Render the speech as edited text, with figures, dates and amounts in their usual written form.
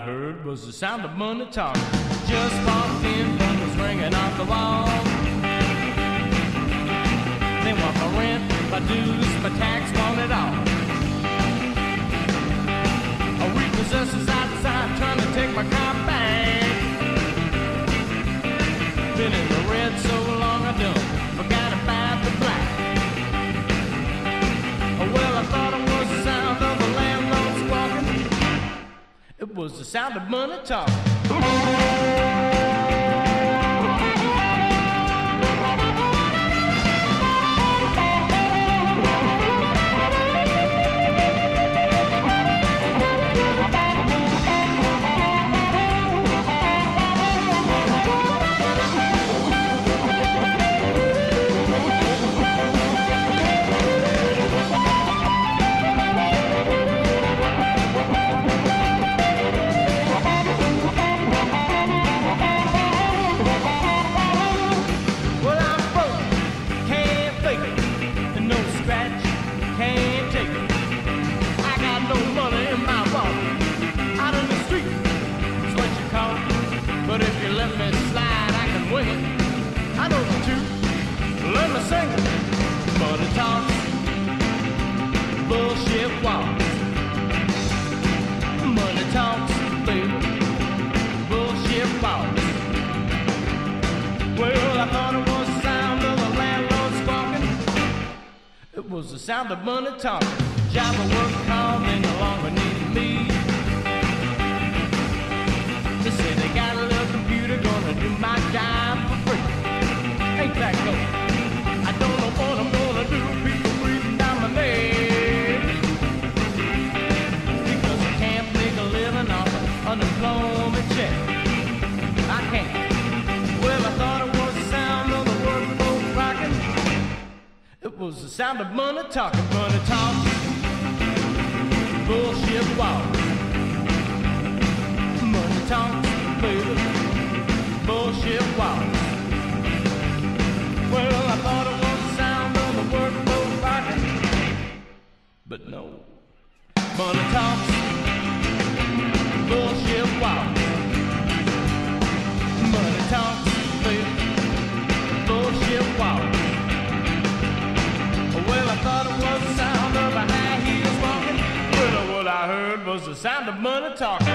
I heard was the sound of money talking. Just walked in, phone was ringing off the wall. They want my rent, my dues, my tax, want it all. A repossessor's outside trying to take my car back. Been in the red so long I done forgot about the black. Well, I thought it was the sound of the landlord squawking. It was the sound of money talking. But if you let me slide, I can wing it. I know the truth. Let me sing it. Money talks, bullshit walks. Money talks, baby, bullshit walks. Well, I thought it was the sound of the landlord squawking. It was the sound of money talking. Job of work called, they no longer needed me. They say they got a little computer gonna do my job for free. Ain't that cool? I don't know what I'm gonna do. People breathing down my neck because I can't make a living off an unemployment check. I can't. Well, I thought it was the sound of the workfolk rocking. It was the sound of money talking. Money talks, bullshit walks. Money talks, baby, bullshit walks. Well, I thought it was the sound of the workboat rocking, but no. Money talks, bullshit walks. Money talks, baby, bullshit walks. Well, I thought it was the sound of a high heels walking, but what I heard was the sound of money talking.